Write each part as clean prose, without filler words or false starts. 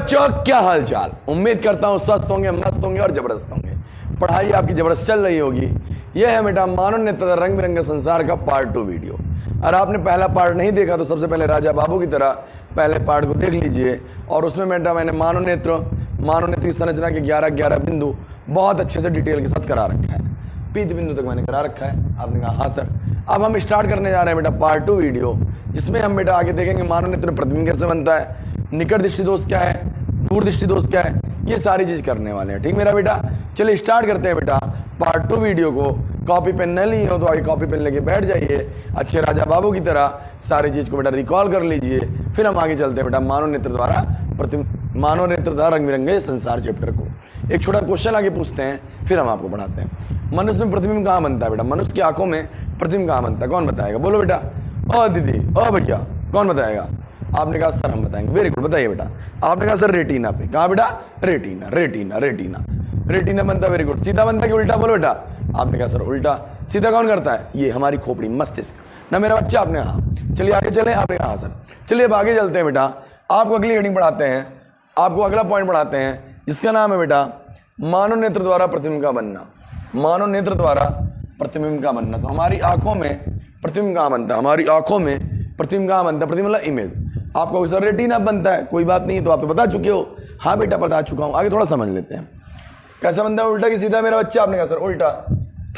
बच्चों, क्या हाल चाल। उम्मीद करता हूँ स्वस्थ होंगे, मस्त होंगे और जबरदस्त होंगे। पढ़ाई आपकी जबरदस्त चल रही होगी। यह है बेटा मानव नेत्र रंग बिरंगे संसार का पार्ट 2 वीडियो। अगर आपने पहला पार्ट नहीं देखा तो सबसे पहले राजा बाबू की तरह पहले पार्ट को देख लीजिए। और उसमें बेटा मैंने मानव नेत्र की संरचना के 11 बिंदु बहुत अच्छे से डिटेल के साथ करा रखा है। पीत बिंदु तक मैंने करा रखा है। आपने कहा हाँ सर। अब हम स्टार्ट करने जा रहे हैं बेटा पार्ट 2 वीडियो, जिसमें हम बेटा आगे देखेंगे मानव नेत्र प्रतिबिंब कैसे बनता है, निकट दृष्टि दोष क्या है, दूर दृष्टि दोष क्या है, ये सारी चीज करने वाले हैं। ठीक मेरा बेटा, चलिए स्टार्ट करते हैं बेटा पार्ट 2 वीडियो को। कॉपी पेन न ली हो तो आगे कॉपी पेन लेके बैठ जाइए, अच्छे राजा बाबू की तरह सारी चीज को बेटा रिकॉल कर लीजिए। फिर हम आगे चलते हैं बेटा मानव नेत्र द्वारा रंग बिरंगे संसार चैप्टर को। एक छोटा क्वेश्चन आगे पूछते हैं, फिर हम आपको पढ़ाते हैं। मनुष्य में प्रतिबिंब कहाँ बनता है बेटा? मनुष्य की आंखों में प्रतिबिंब कहाँ बनता है? कौन बताएगा? बोलो बेटा। ओ दीदी, ओ भैया, कौन बताएगा? आपने कहा सर हम बताएंगे। वेरी गुड, बताइए बेटा। आपने कहा सर रेटिना पे। कहा बेटा? रेटिना रेटिना रेटिना रेटिना बनता। Very good. सीधा बनता कि उल्टा? बोलो बेटा। आपने कहा सर उल्टा। सीधा कौन करता है? ये हमारी खोपड़ी, मस्तिष्क ना मेरा बच्चा। आपने हाँ। चलिए आगे चले। आपने कहा सर। चलिए अब आगे चलते हैं बेटा। आपको अगली हेडिंग पढ़ाते हैं, आपको अगला पॉइंट पढ़ाते हैं, जिसका नाम है बेटा मानव नेत्र द्वारा प्रतिबिंब का बनना। मानव नेत्र द्वारा प्रतिबिंब का बनना। तो हमारी आंखों में प्रतिबिंब कहाँ बनता है? हमारी आंखों में प्रतिबिंब कहाँ बनता है? प्रतिबिंब मतलब इमेज। आपको सर रेटिना बनता है, कोई बात नहीं, तो आप तो बता चुके हो। हाँ बेटा बता चुका हूँ। आगे थोड़ा समझ लेते हैं कैसा बनता है उल्टा कि सीधा मेरा बच्चा। आपने कहा सर उल्टा।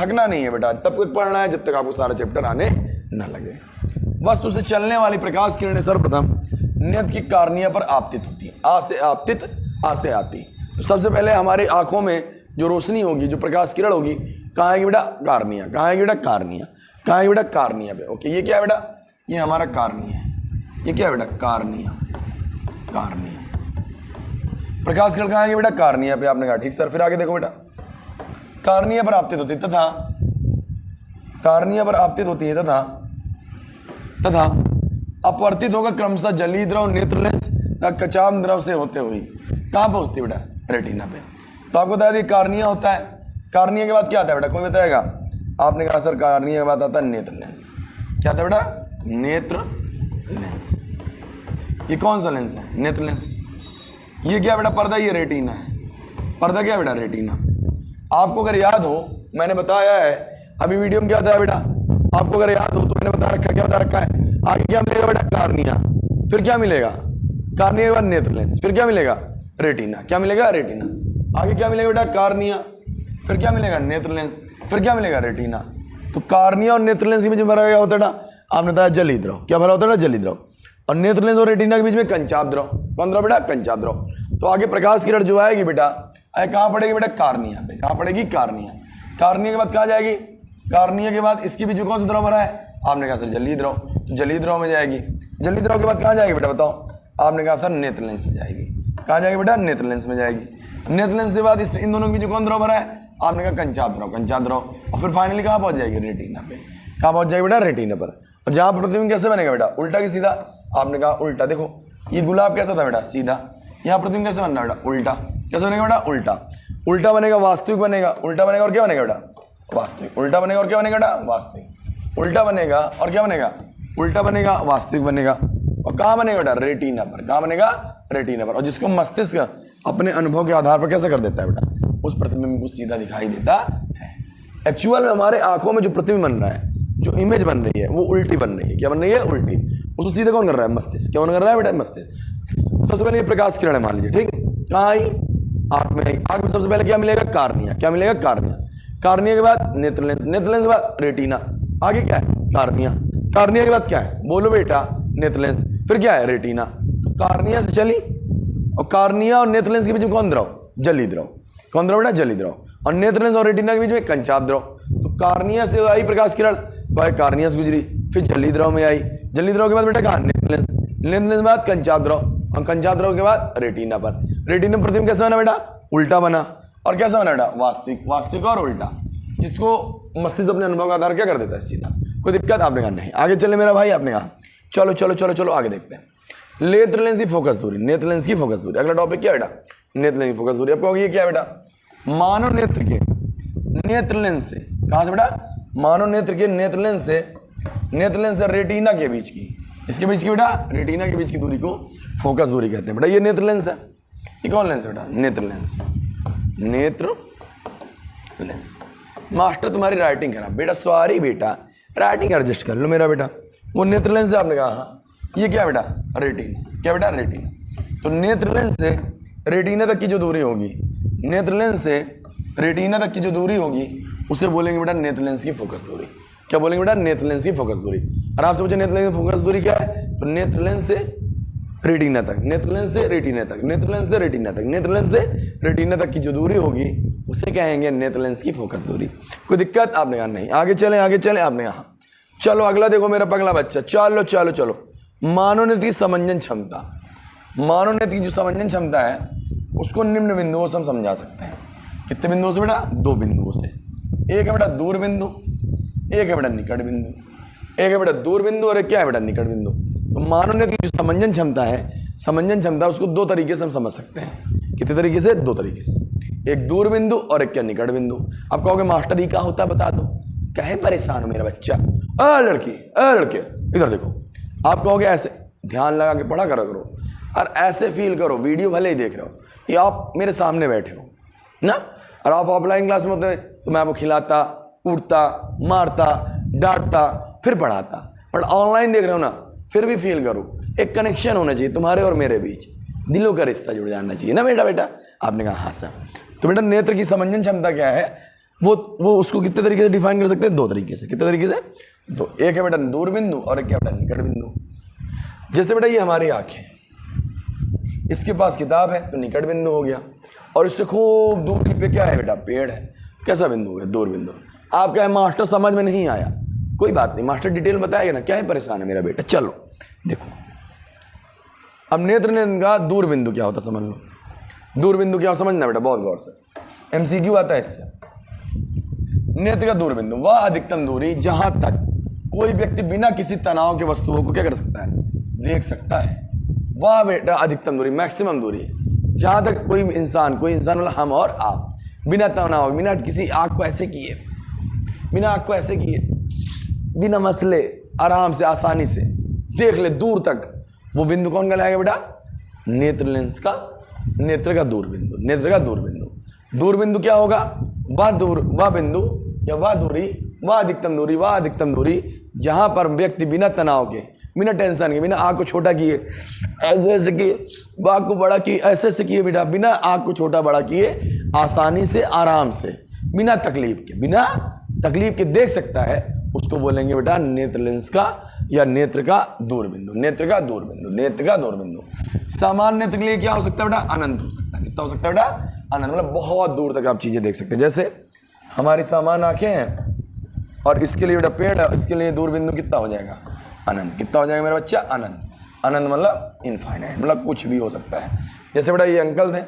थकना नहीं है बेटा, तब तक पढ़ना है जब तक आपको सारा चैप्टर आने न लगे। वस्तु से चलने वाली प्रकाश किरणें सर्वप्रथम नेत्र की कार्निया पर आपतित होती है। आ से आपतित, आ से आती। तो सबसे पहले हमारी आंखों में जो रोशनी होगी, जो प्रकाश किरण होगी, कहाँ आएगी बेटा? कार्निया। कहाँ आएगी बेटा? कार्निया। कहाँ आएगी बेटा? कार्निया पे। ओके, ये क्या है बेटा? ये हमारा कार्निया है। ये क्या है बेटा? कार्निया। कार्निया। प्रकाश किरण कहाँ आएगी बेटा? कार्निया पे। आपने कहा ठीक सर। फिर आगे देखो बेटा। कार्निया पर आपतित होती है तथा कार्निया पर आपतित होती है तथा अपवर्तित होगा क्रमशः जलीय द्रव नेत्र लेंस तक कचाम द्रव से होते हुए कहाँ पहुंचती है बेटा? रेटिना पे। तो आपको बता दिए कार्निया होता है। कार्निया के बाद क्या आता है बेटा? कोई बताएगा? आपने कहा सर कार्निया के बाद आता है नेत्र लेंस। क्या आता है बेटा? नेत्र लेंस। ये कौन सा लेंस है? नेत्र लेंस। ये क्या बेटा? पर्दा। ये रेटिना है। पर्दा क्या बेटा? रेटिना। आपको अगर याद हो, मैंने बताया है अभी वीडियो में क्या बताया बेटा? आपको अगर याद हो तो मैंने बता रखा, क्या बता रखा है? आगे क्या मिलेगा बेटा? कार्निया। फिर क्या मिलेगा? कार्निया के बाद नेत्र लेंस। फिर क्या मिलेगा? रेटिना। क्या मिलेगा? रेटिना। आगे क्या मिलेगा बेटा? कार्निया। फिर क्या मिलेगा? नेत्र लेंस। फिर क्या मिलेगा? रेटिना। तो कार्निया और नेत्र लेंस के बीच में भरा क्या होता है? आपने बताया जलीय द्रव। क्या भरा होता है? जलीय द्रव। और नेत्र लेंस और रेटिना के बीच में कंचाप द्रव। कौन द्रव बेटा? कंचाप द्रव। तो आगे प्रकाश किरण जो आएगी बेटा, कहाँ पड़ेगी बेटा? कार्निया पे। कहाँ पड़ेगी? कार्निया। कार्निया के बाद कहाँ जाएगी? कार्निया के बाद इसके बीच में कौन सा द्रव भरा है? आपने कहा सर जलीय द्रव। तो जलीय द्रव में जाएगी। जलीय द्रव के बाद कहाँ जाएगी बेटा? बताओ। आपने कहा सर नेत्र लेंस में जाएगी। कहाँ जाएगी बेटा? नेत्र लेंस में जाएगी। नेत्र लेंस के बाद इन दोनों के बीच कौन द्रव भरा है? आपने कहा कंचाप द्रव। कंचाप द्रव। और फिर फाइनली कहाँ पहुंच जाएगी? रेटिना पे। कहाँ पहुंच जाएगी बेटा? रेटिना पर। और जहाँ प्रतिबिंब कैसे बनेगा बेटा? उल्टा कि सीधा? आपने कहा उल्टा। देखो ये गुलाब कैसा था बेटा? सीधा। यहाँ प्रतिबिंब कैसे बनना बेटा? उल्टा। कैसे बनेगा बेटा? उल्टा। उल्टा बनेगा, वास्तविक बनेगा। उल्टा बनेगा और क्या बनेगा बेटा? वास्तविक। उल्टा बनेगा और क्या बनेगा बेटा? वास्तविक। उल्टा बनेगा और क्या बनेगा? उल्टा बनेगा, वास्तविक बनेगा। और कहाँ बनेगा बेटा? रेटिना पर। कहाँ बनेगा? रेटिना पर। और जिसको मस्तिष्क अपने अनुभव के आधार पर कैसे कर देता है बेटा? उस प्रतिबिंब को सीधा दिखाई देता है। एक्चुअल में हमारे आंखों में जो प्रतिबिंब बन रहा है, जो इमेज बन रही है, वो उल्टी बन रही है। क्या बन रही है? उल्टी। उसको सीधा कौन कर रहा है? मस्तिष्क। कौन कर रहा है बेटा? मस्तिष्क। सबसे पहले ये प्रकाश किरण है मान लीजिए, ठीक। कहाँ आई? आंख में आई। आंख में सबसे पहले क्या मिलेगा? कार्निया। क्या मिलेगा? कार्निया। कार्निया के बाद नेत्र लेंस। नेत्र लेंस के बाद रेटिना। आगे क्या है? कार्निया। कार्निया के बाद क्या है? बोलो बेटा। नेत्र लेंस। फिर क्या है? रेटिना। तो कार्निया से चली, और कार्निया और नेत्र लेंस के बीच में कौन द्रव? जलीय द्रव। कौन द्रव बेटा? जलीय द्रव। और नेत्र लेंस और रेटिना के बीच में कंचाप द्रव। तो कार्निया से आई प्रकाश किरण, तो कार्निया से गुजरी, फिर जलीय द्रव में आई। जलीय द्रव के बाद बेटा कहाँ? नेत्र लेंस। नेत्र लेंस के बाद कंचाप द्रव, और कंचाप द्रव के बाद रेटिना पर। रेटिना प्रतिबिंब कैसा बना बेटा? उल्टा बना। और कैसा बना बेटा? वास्तविक। वास्तविक और उल्टा, जिसको मस्तिष्क अपने अनुभव का आधार क्या कर देता है? सीधा। कोई दिक्कत? आपने कहा नहीं। आगे चले मेरा भाई। आपने कहा चलो चलो चलो चलो आगे देखते हैं। नेत्र लेंस की फोकस दूरी। नेत्र लेंस की फोकस दूरी। अगला टॉपिक क्या बेटा? नेत्र लेंस की फोकस दूरी। आपको ये क्या बेटा? मानव नेत्र के नेत्र लेंस से, कहां से बेटा? मानव नेत्र के नेत्र लेंस से रेटिना के बीच की, इसके बीच की बेटा रेटिना के बीच की दूरी को फोकस दूरी कहते हैं बेटा। ये नेत्र लेंस है, ये कौन लेंस बेटा? नेत्र लेंस। नेत्र लेंस। मास्टर तुम्हारी राइटिंग खराब बेटा, सॉरी बेटा, राइटिंग एडजस्ट कर लो मेरा बेटा। वो नेत्र लेंस है, आपने कहा हाँ। ये क्या बेटा? रेटिना। क्या बेटा? रेटिना। तो नेत्र लेंस से रेटिना तक की जो दूरी होगी, नेत्र लेंस से रेटिना तक की जो दूरी होगी उसे बोलेंगे बेटा नेत्र लेंस की फोकस दूरी। क्या बोलेंगे बेटा? नेत्र लेंस की फोकस दूरी। और आपसे पूछे नेत्र लेंस की फोकस दूरी क्या है, तो नेत्र लेंस से रेटिना तक, नेत्र लेंस से रेटिना तक, नेत्र लेंस से रेटिना तक, नेत्र लेंस से रेटिना तक की जो दूरी होगी उसे कहेंगे नेत्र लेंस की फोकस दूरी। कोई दिक्कत? आपने कहा नहीं। आगे चले, आगे चले, आपने कहा चलो अगला देखो मेरा पगला बच्चा। चलो चलो चलो, मानवनेत्र की समंजन क्षमता। मानवनेत्र की जो समंजन क्षमता है उसको निम्न बिंदुओं से हम समझा सकते हैं। कितने बिंदुओं से बेटा? 2 बिंदुओं से। एक है बेटा दूर बिंदु, एक है बेटा निकट बिंदु। एक है बेटा दूर बिंदु और एक क्या है बेटा? निकट बिंदु। तो मानवनेत्र की जो समंजन क्षमता है, समंजन क्षमता उसको 2 तरीके से हम समझ सकते हैं। कितने तरीके से? 2 तरीके से। एक दूर बिंदु और एक क्या? निकट बिंदु। आप कहोगे मास्टर ये क्या होता है बता दो। कहे परेशान हो मेरा बच्चा? लड़की लड़के इधर देखो। आप कहोगे ऐसे ध्यान लगा के पढ़ा करो और ऐसे फील करो, वीडियो भले ही देख रहे हो कि आप मेरे सामने बैठे हो ना, और आप ऑफलाइन क्लास में होते तो मैं आपको खिलाता, उड़ता, मारता, डांटता, फिर पढ़ाता। बट ऑनलाइन देख रहे हो ना, फिर भी फील करो, एक कनेक्शन होना चाहिए तुम्हारे और मेरे बीच, दिलों का रिश्ता जुड़ जाना चाहिए ना बेटा। बेटा आपने कहा हाँ सर। तो बेटा नेत्र की समंजन क्षमता क्या है, वो उसको कितने तरीके से डिफाइन कर सकते हैं? 2 तरीके से। कितने तरीके से? तो एक है बेटा दूर बिंदु और एक क्या बेटा? निकट बिंदु। जैसे बेटा ये हमारी आंखें, इसके पास किताब है तो निकट बिंदु हो गया, और इससे खूब दूरी पे क्या है बेटा? पेड़ है। कैसा बिंदु हो गया? दूर बिंदु। आप क्या है मास्टर समझ में नहीं आया, कोई बात नहीं, मास्टर डिटेल बताएगा ना, क्या है परेशान है मेरा बेटा। चलो देखो अब नेत्र का दूर बिंदु क्या होता समझ लो। दूर बिंदु क्या समझना बेटा बहुत गौर से, MCQ आता है इससे। नेत्र का दूर बिंदु वह अधिकतम दूरी जहां तक कोई व्यक्ति बिना किसी तनाव के वस्तुओं को क्या कर सकता है? देख सकता है। वह बेटा अधिकतम दूरी, मैक्सिमम दूरी, जहां तक कोई इंसान मतलब हम और आप बिना तनाव, बिना किसी आंख को ऐसे किए, बिना आंख को ऐसे किए, बिना मसले, आराम से आसानी से देख ले दूर तक, वो बिंदु कौन कहलाएगा बेटा? नेत्र लेंस का, नेत्र का दूर बिंदु। नेत्र का दूर बिंदु। दूर बिंदु क्या होगा? वह बिंदु या वह दूरी, वह अधिकतम दूरी, वह अधिकतम दूरी जहां पर व्यक्ति बिना तनाव के, बिना टेंशन के, बिना आँख को छोटा किए, ऐसे ऐसे किए, आँख को बड़ा किए, ऐसे ऐसे किए बेटा, बिना आँख को छोटा बड़ा किए, आसानी से, आराम से, बिना तकलीफ के देख सकता है, उसको बोलेंगे बेटा नेत्र लेंस का या नेत्र का दूर बिंदु। नेत्र का दूर बिंदु, नेत्र का दूर बिंदु। सामान्य नेत्र के लिए क्या हो सकता है बेटा? अनंत हो सकता है। कितना हो सकता है बेटा? अनंत, मतलब बहुत दूर तक आप चीजें देख सकते हैं। जैसे हमारी सामान्य आंखें हैं और इसके लिए बेटा पेड़ है, इसके लिए दूर बिंदु कितना हो जाएगा? अनंत। कितना हो जाएगा मेरा बच्चा? अनंत। अनंत मतलब इनफाइनाइट, मतलब कुछ भी हो सकता है। जैसे बेटा ये अंकल थे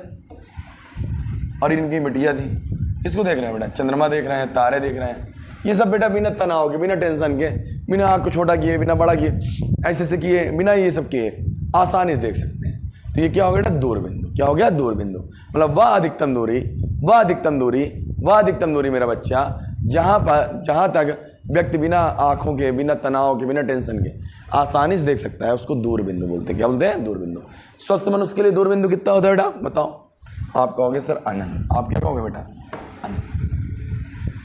और इनकी बिटिया थी, इसको देख रहे हैं बेटा, चंद्रमा देख रहे हैं, तारे देख रहे हैं, ये सब बेटा बिना तनाव के, बिना टेंशन के, बिना आँख को छोटा किए, बिना बड़ा किए, ऐसे से किए, बिना ये सब किए, आसानी से देख सकते हैं। तो ये क्या हो गया बेटा? दूर बिंदु। क्या हो गया? दूर बिंदु। मतलब वह अधिकतम दूरी, वह अधिकतम दूरी, वह अधिकतम दूरी मेरा बच्चा जहाँ तक व्यक्ति बिना आँखों के, बिना तनाव के, बिना टेंशन के आसानी से देख सकता है, उसको दूर बिंदु बोलते हैं। क्या बोलते हैं? दूर बिंदु। स्वस्थ मनुष्य के लिए दूर बिंदु कितना होता है बेटा? बताओ। आप कहोगे सर अनंत। आप क्या कहोगे बेटा? अनंत।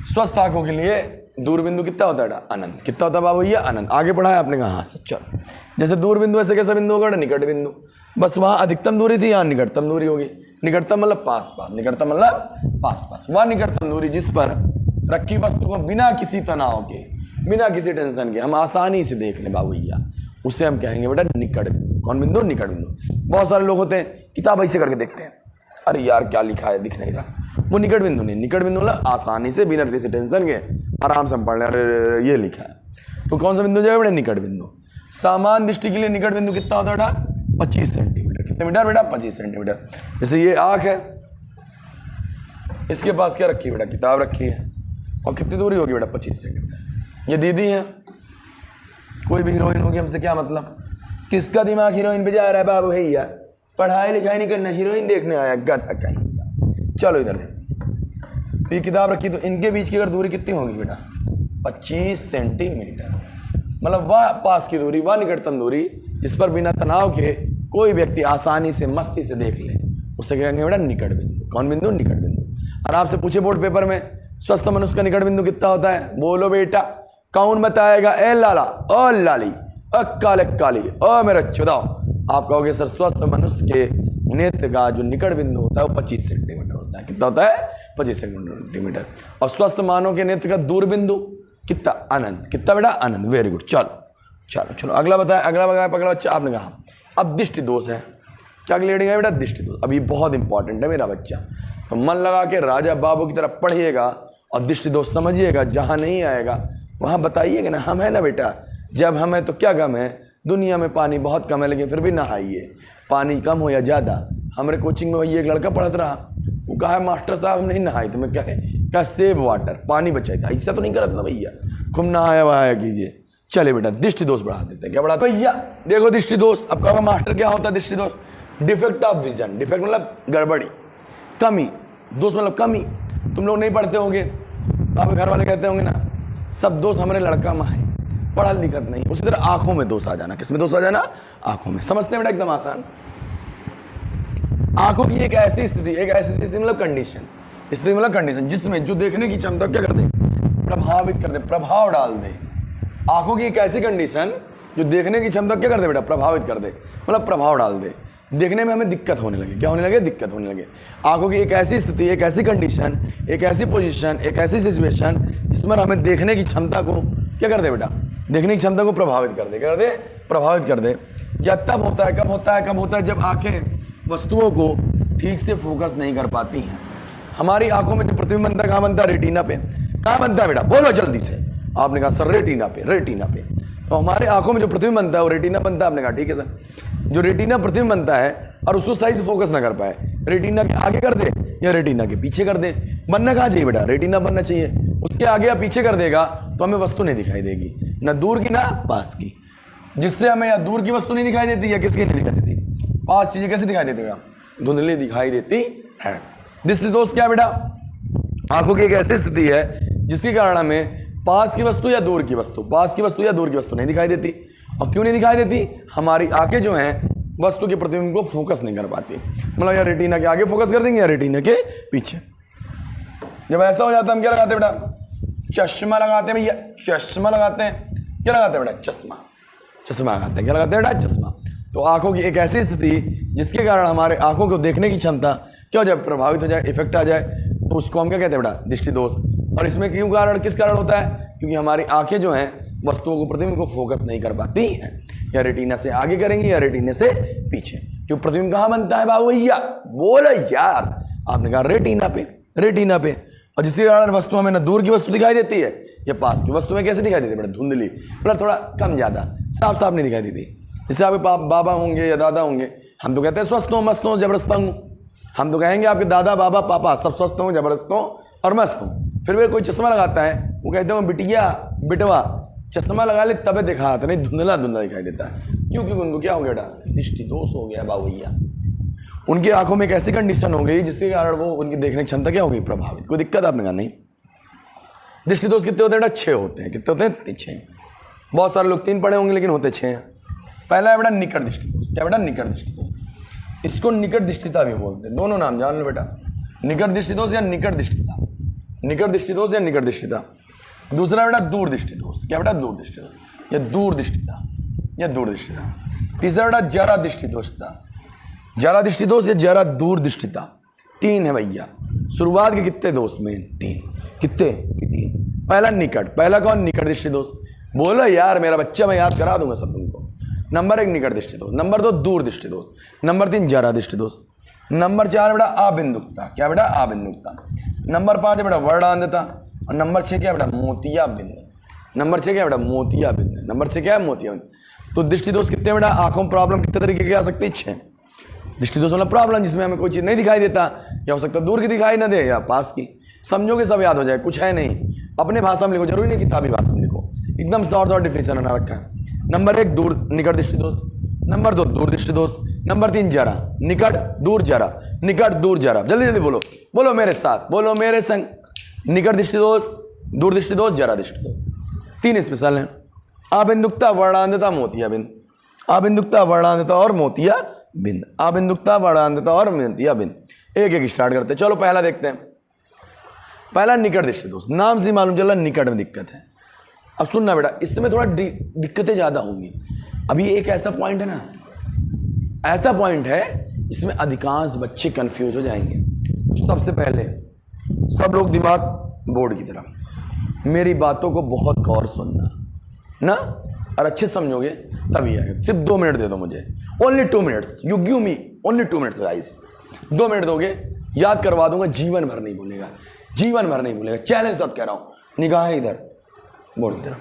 स्वस्थ आंखों के लिए दूर बिंदु कितना होता है? अनंत। कितना होता है बाबू? ये अनंत। आगे पढ़ा है आपने कहा हाँ सर। चलो जैसे दूर बिंदु ऐसे कैसा बिंदु होगा? निकट बिंदु। बस वहाँ अधिकतम दूरी थी, यहाँ निकटतम दूरी होगी। निकटतम मतलब पास पास, निकटतम मतलब पास पास। वह निकटतम दूरी जिस पर रखी वस्तु को बिना किसी तनाव के, बिना किसी टेंशन के हम आसानी से देख लें बाबू भैया, उसे हम कहेंगे बेटा निकट बिंदु। कौन बिंदु? निकट बिंदु। बहुत सारे लोग होते हैं किताब ऐसे करके देखते हैं, अरे यार क्या लिखा है दिख नहीं रहा, वो निकट बिंदु नहीं। निकट बिंदु मतलब आसानी से, बिना किसी टेंशन के आराम से हम पढ़ लें, अरे ये लिखा है। तो कौन सा बिंदु जाएगा बेटा? निकट बिंदु। सामान्य दृष्टि के लिए निकट बिंदु कितना होता है बेटा? 25 सेंटीमीटर। कितने मीटर बेटा? 25 सेंटीमीटर। जैसे ये आँख है, इसके पास क्या रखी है बेटा? किताब रखी है, और कितनी दूरी होगी बेटा? 25 सेंटीमीटर। ये दीदी है, कोई भी हीरोइन होगी, हमसे क्या मतलब? किसका दिमाग हीरोइन पे जा रहा है बाबू भैया? पढ़ाई लिखाई नहीं करना, हीरोइन देखने आया गधा कहीं। चलो इधर देखो, तो ये किताब रखी, तो इनके बीच की अगर दूरी कितनी होगी बेटा? 25 सेंटीमीटर। मतलब वह पास की दूरी, वह निकटतम दूरी जिस पर बिना तनाव के कोई व्यक्ति आसानी से, मस्ती से देख ले, उसे कहेंगे बेटा निकट बिंदु। कौन बिंदु? निकट बिंदु। और आपसे पूछे बोर्ड पेपर में स्वस्थ मनुष्य का निकट बिंदु कितना होता है? बोलो बेटा, कौन बताएगा? ए लाला, ओ लाली, अ काले काली, ओ मेरा चुदाव। आप कहोगे सर स्वस्थ मनुष्य के नेत्र का जो निकट बिंदु होता है वो 25 सेंटीमीटर होता है। कितना होता है? 25 सेंटीमीटर। और स्वस्थ मानव के नेत्र का दूर बिंदु कितना? अनंत। कितना बेटा? अनंत। Very good. चलो चलो चलो अगला बताए, अगला पकड़ा बच्चा। आपने कहा अब दृष्टि दोष है। क्या अगली हेडिंग है बेटा? दृष्टि दोष। अब ये बहुत इंपॉर्टेंट है मेरा बच्चा, तो मन लगा के राजा बाबू की तरफ पढ़िएगा और दृष्टि दोष समझिएगा। जहाँ नहीं आएगा वहाँ बताइएगा ना। हम है ना बेटा, जब हम है तो क्या कम है? दुनिया में पानी बहुत कम है, लेकिन फिर भी नहाइए। पानी कम हो या ज़्यादा। हमारे कोचिंग में भैया एक लड़का पढ़त रहा, वो कहा मास्टर साहब हम नहीं नहाए। तो मैं क्या सेव वाटर, पानी बचाई था। ऐसा तो नहीं करता ना भैया, खूब नहाया वहाया कीजिए। चले बेटा दृष्टि दोष बढ़ा देते हैं। क्या बढ़ाते भैया? देखो दृष्टि दोष। अब कहोगे मास्टर क्या होता है दृष्टि दोष? Defect of vision. डिफेक्ट मतलब गड़बड़ी, कमी। दोष मतलब कमी। तुम लोग नहीं पढ़ते होंगे तो आपके घर वाले कहते होंगे ना सब दोष हमारे लड़का में है, पढ़ा लिखत नहीं। उसी तरह आंखों में दोष आ जाना। किसमें दोष आ जाना? आंखों में। समझते हैं बेटा? एकदम आसान। आंखों की एक ऐसी स्थिति, एक ऐसी स्थिति मतलब कंडीशन, स्थिति मतलब कंडीशन जिसमें जो देखने की क्षमता क्या कर दे? प्रभावित कर दे, प्रभाव डाल दे। आंखों की एक ऐसी कंडीशन जो देखने की क्षमता क्या कर दे बेटा? प्रभावित कर दे, मतलब प्रभाव डाल दे। देखने में हमें दिक्कत होने लगे। क्या होने लगे? दिक्कत होने लगे। आंखों की एक ऐसी स्थिति, एक ऐसी कंडीशन, एक ऐसी पोजीशन, एक ऐसी सिचुएशन जिसमें हमें देखने की क्षमता को क्या कर दे बेटा? देखने की क्षमता को प्रभावित कर दे। क्या कर दे? प्रभावित कर दे। या तब होता है, कब होता है? कब होता है? जब आंखें वस्तुओं को ठीक से फोकस नहीं कर पाती हैं। हमारी आंखों में जो प्रतिबिंब बनता है कहाँ बनता है? रेटिना पे। कहाँ बनता है बेटा? बोलो जल्दी से। आपने कहा सर रेटिना पे, रेटिना पे। तो हमारे आंखों में जो प्रतिबिंब बनता है वो रेटिना बनता है। आपने कहा ठीक है सर। जो रेटिना प्रतिबिंब बनता है और उसको सही से फोकस ना कर पाए, रेटिना के आगे कर दे या रेटिना के पीछे कर दे। बनना कहाँ चाहिए बेटा? रेटिना बनना चाहिए। उसके आगे या पीछे कर देगा तो हमें वस्तु नहीं दिखाई देगी, ना दूर की ना पास की। जिससे हमें या दूर की वस्तु नहीं दिखाई देती या किसकी नहीं दिखाई देती? पास चीजें कैसे दिखाई देती बेटा? धुंधली दिखाई देती है। दृष्टि दोष क्या बेटा? आंखों की एक ऐसी स्थिति है जिसके कारण हमें पास की वस्तु या दूर की वस्तु, पास की वस्तु या दूर की वस्तु नहीं दिखाई देती। और क्यों नहीं दिखाई देती? हमारी आंखें जो हैं वस्तु के प्रतिबिंब को फोकस नहीं कर पाती। मतलब या रेटिना के आगे फोकस कर देंगे या रेटिना के पीछे। जब ऐसा हो जाता है हम क्या लगाते हैं बेटा? चश्मा लगाते हैं भैया, चश्मा लगाते हैं। क्या लगाते हैं बेटा? चश्मा, चश्मा लगाते हैं। क्या लगाते हैं बेटा? चश्मा। तो आंखों की एक ऐसी स्थिति जिसके कारण हमारे आंखों को देखने की क्षमता क्या हो जाए? प्रभावित हो जाए, इफेक्ट आ जाए, तो उसको हम क्या कहते हैं बेटा? दृष्टि दोष। और इसमें क्यों कारण, किस कारण होता है? क्योंकि हमारी आंखें जो हैं वस्तुओं को प्रतिबिंब को फोकस नहीं कर पाती हैं। या रेटिना से आगे करेंगी या रेटिना से पीछे। क्यों? प्रतिबिंब कहाँ बनता है बाबू भैया? बोलो यार। आपने कहा रेटिना पे, रेटिना पे। और जिसके कारण वस्तु हमें ना दूर की वस्तु दिखाई देती है या पास की वस्तु में कैसे दिखाई देती है बेटा? धुंधली, मतलब थोड़ा कम ज्यादा, साफ साफ नहीं दिखाई देती। जैसे आपके बाबा होंगे या दादा होंगे, हम तो कहते हैं स्वस्थ हूँ, मस्त हूँ, जबरदस्त हूँ। हम तो कहेंगे आपके दादा बाबा पापा सब स्वस्थ हूँ, जबरदस्त हूँ और मस्त हूँ। फिर भी कोई चश्मा लगाता है, वो कहते हो बिटिया बिटवा चश्मा लगा ले तबे दिखाता, नहीं धुंधला धुंधला दिखाई देता है। क्यों? क्योंकि उनको क्या हो गया बेटा? दृष्टि दोष हो गया बाबू भैया। उनकी आंखों में एक ऐसी कंडीशन हो गई जिसके कारण वो उनकी देखने की क्षमता क्या हो गई? प्रभावित। कोई दिक्कत? आपने कहा नहीं। दृष्टि दोष कितने होते हैं बेटा? 6 होते हैं। कितने होते हैं? 6। बहुत सारे लोग 3 पढ़े होंगे लेकिन होते 6 हैं। पहला है बेटा निकट दृष्टि दोष। क्या बेटा? निकट दृष्टि दोष। इसको निकट दृष्टिता भी बोलते हैं। दोनों नाम जान लो बेटा, निकट दृष्टि दोष या निकट दृष्टिता। निकट दृष्टि दोष या निकट दृष्टिता। दूसरा बेटा दूर दृष्टि दोष। क्या बेटा? दूर दृष्टि दोष या दूर दृष्टिता या दूर दृष्टिता। तीसरा बेटा जरा दृष्टि दोषता, जरा दृष्टि दोष या जरा दूर दृष्टिता। 3 है भैया। शुरुआत के कितने दोष में? 3। कितने? 3। पहला निकट। पहला कौन? निकट दृष्टि दोष। बोलो यार मेरा बच्चा, मैं याद करा दूंगा सब तुमको। नंबर 1 निकट दृष्टि दोष, नंबर 2 दूर दृष्टि दोष, नंबर 3 जरा दृष्टि दोष, नंबर 4 बेटा अबिंदुकता। क्या बेटा? अबिंदुकता। नंबर 5 है बेटा वर्णांधता और नंबर 6 क्या बेटा? मोतिया बिंदु। नंबर 6 क्या बेटा? मोतिया बिंदु। नंबर 6 क्या है? मोतिया बिंदु। तो दृष्टि दोष कितने बेटा? आंखों में प्रॉब्लम कितने तरीके की आ सकती है? 6। दृष्टि दोष मतलब प्रॉब्लम जिसमें हमें कोई चीज नहीं दिखाई देता, या हो सकता है दूर की दिखाई ना दे या पास की। समझोगे सब याद हो जाए, कुछ है नहीं। अपने भाषा में लिखो, जरूरी नहीं किताबी भाषा में लिखो, एकदम शॉर्ट डिफिनेशन बना रखा है। नंबर 1 दूर निकट दृष्टि दोष, नंबर 2 दूर दृष्टि दोष, नंबर 3 जरा, निकट दूर जरा, निकट दूर जरा। जल्दी जल्दी बोलो, बोलो मेरे साथ, बोलो मेरे संग। निकट दृष्टि दोष, दूर दृष्टि दोष, जरा दृष्टि दोष। 3 स्पेशल हैं। अबिंदुकता, वर्णांधता, मोतिया बिंदु। अबिंदुकता, वर्णांधता और मोतिया बिंद, अबिंदुकता, वर्णांतता और मियंतिया बिंद। एक एक स्टार्ट करते हैं। चलो पहला देखते हैं। पहला निकट दृष्टि दोष। नाम से मालूम चला निकट में दिक्कत है। अब सुनना बेटा, इसमें थोड़ा दिक्कतें ज़्यादा होंगी। अभी एक ऐसा पॉइंट है ना, ऐसा पॉइंट है इसमें अधिकांश बच्चे कंफ्यूज हो जाएंगे। तो सबसे पहले सब लोग दिमाग बोर्ड की तरफ, मेरी बातों को बहुत गौर सुनना ना, और अच्छे समझोगे तभी आएगा। सिर्फ 2 मिनट दे दो मुझे, only 2 minutes, you give me only 2 minutes guys. 2 minute दोगे, याद करवा दूंगा, जीवन भर नहीं भूलेगा, जीवन भर नहीं भूलेगा। चैलेंज साथ कह रहा हूं। निगाहें इधर बोर्ड की तरफ।